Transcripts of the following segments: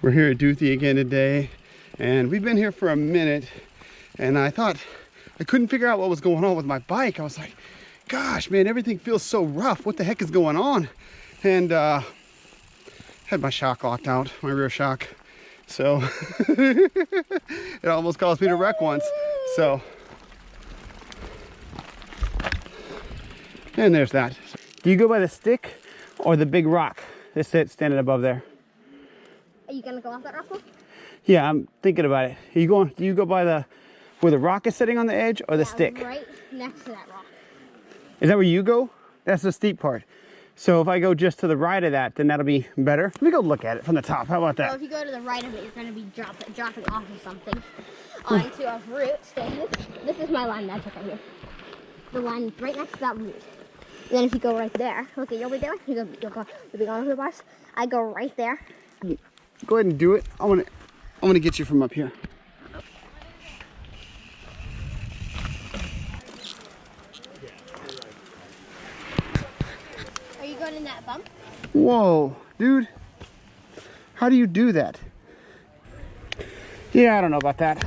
We're here at Duthie again today, and we've been here for a minute, and I thought I couldn't figure out what was going on with my bike. I was like, gosh, man, everything feels so rough. What the heck is going on? And had my shock locked out, my rear shock. So it almost caused me to wreck once. So, and there's that. Do you go by the stick or the big rock that's standing above there? Are you gonna go off that rock one? Yeah, I'm thinking about it. Are you going? Do you go by the where the rock is sitting on the edge, or the stick? Right next to that rock. Is that where you go? That's the steep part. So if I go just to the right of that, then that'll be better. Let me go look at it from the top. How about that? So if you go to the right of it, you're gonna be dropping off of something onto a root. So this is my line that I took right here. The line right next to that root. And then if you go right there, look at you'll be there. You'll go the big on the bars. I go right there. Go ahead and do it. I want to get you from up here. Are you going in that bump? Whoa, dude. How do you do that? Yeah, I don't know about that.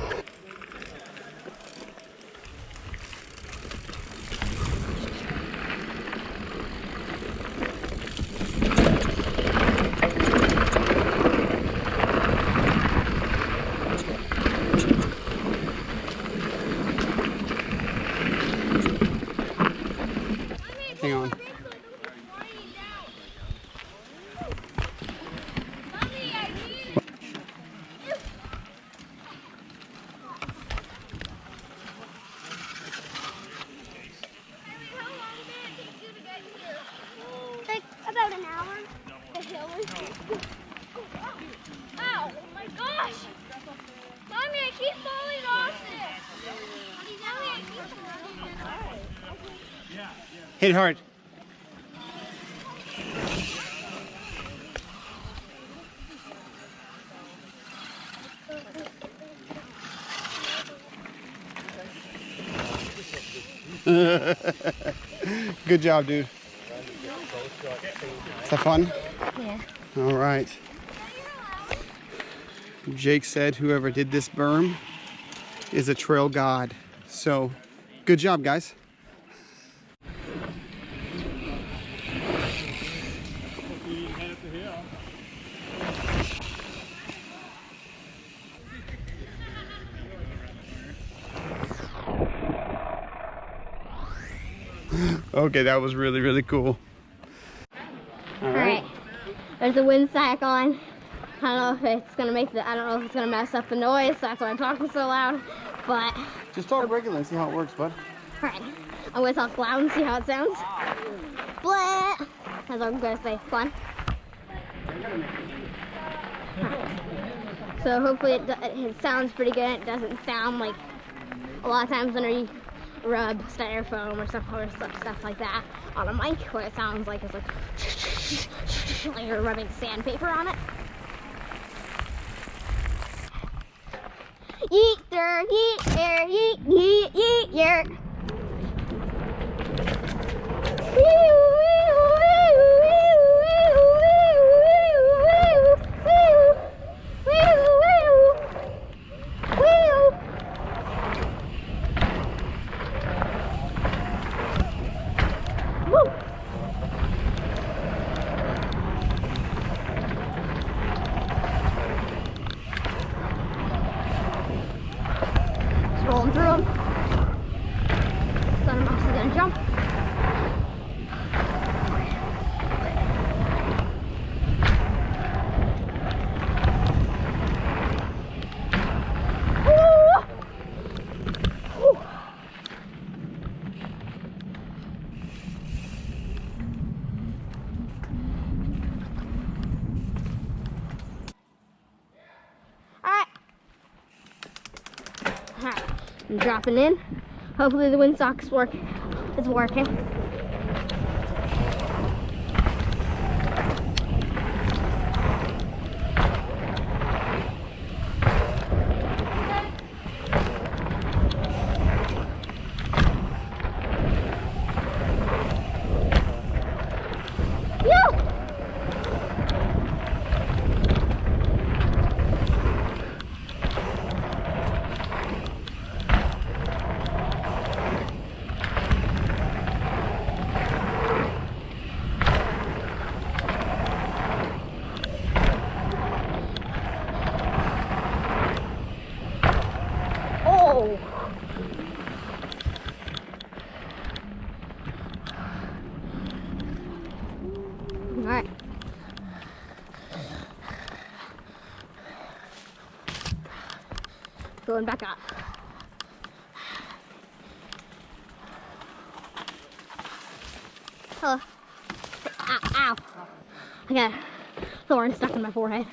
Hang on. Like about an hour. The hill is. Ow! Oh my gosh! Mommy, I keep falling off this. Mommy, I keep falling off. Hit hard. Good job, dude. Is that fun? Yeah. All right. Jake said whoever did this berm is a trail god. So, good job, guys. Okay, that was really, really cool. All right. There's a wind sack on. I don't know if it's gonna I don't know if it's gonna mess up the noise. That's why I'm talking so loud. But Just talk regular and see how it works, bud. alright, I'm gonna talk loud and see how it sounds. Blah. That's what I'm gonna say. Fun. So hopefully it sounds pretty good. It doesn't sound like a lot of times when you rub styrofoam or stuff like that on a mic, what it sounds like is like you're rubbing sandpaper on it. Yeet der, yeet der, yeet, yeet, yeet, yer. Rolling through them. Son of Mouse is gonna jump. Alright, I'm dropping in. Hopefully the windsock's is working. Going back up. Hello. Ow, ow. I got a thorn stuck in my forehead.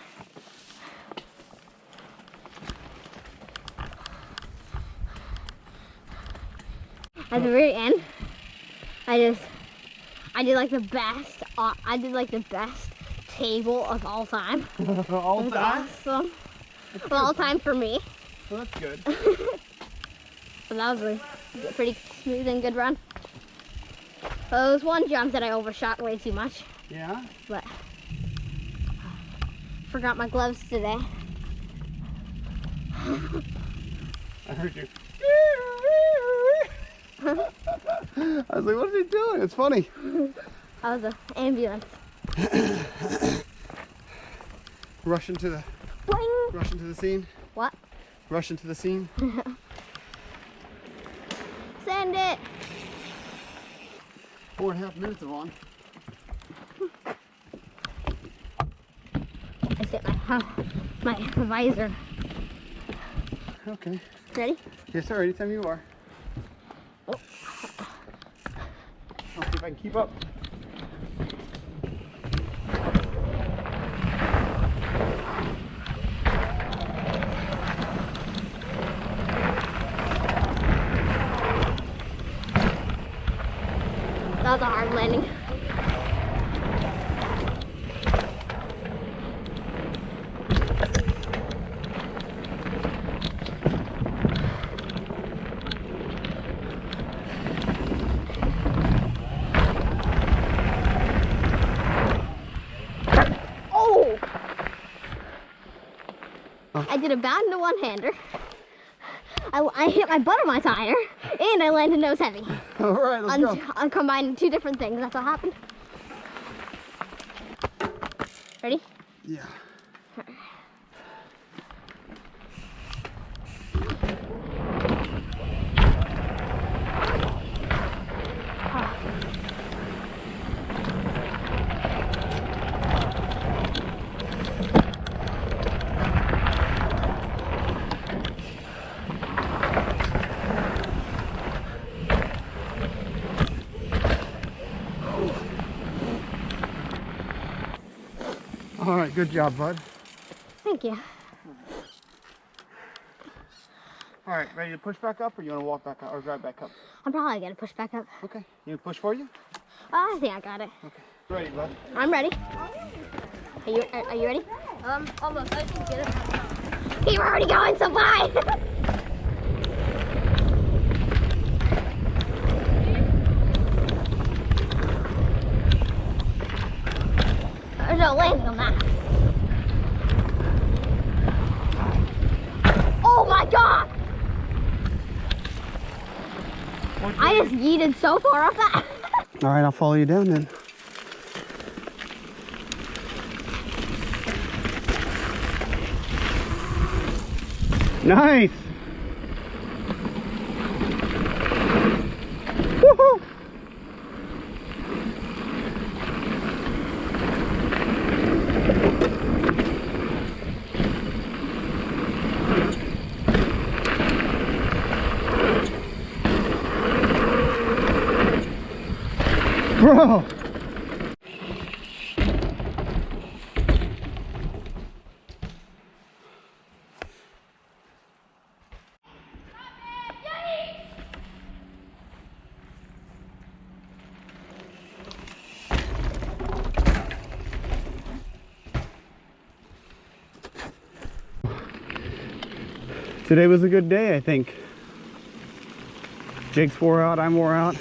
At the very end, I did like the best. I did like the best table of all time. All It was time? awesome. Of all time for me. Well, that's good. So that was a pretty smooth and good run. Well, there was one jump that I overshot way too much, Yeah? but forgot my gloves today. I heard you. I was like, what is he doing? It's funny. That was an ambulance. Rush into the scene. What? Rush into the scene. Send it. 4.5 minutes of on. I set my visor. Okay. Ready? Yes, sir. Anytime you are. Oh. I'll see if I can keep up. That was a hard landing. Oh! I did a bound into one-hander. I hit my butt on my tire, and I landed nose heavy. All right, let's go. I'm combining two different things. That's what happened. Ready? Yeah. All right, good job, bud. Thank you. All right, ready to push back up, or you want to walk back up or drive back up? I'm probably gonna push back up. Okay. You push for you? I think I got it. Okay. Ready, bud? I'm ready. Are you ready? Almost. I can get it. You're already going so far. There's no landing on that. Oh my god! I just yeeted so far off that. All right, I'll follow you down then. Nice! Woohoo! Bro! Today was a good day, I think. Jake's wore out, I'm wore out.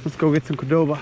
Let's go get some Qdoba.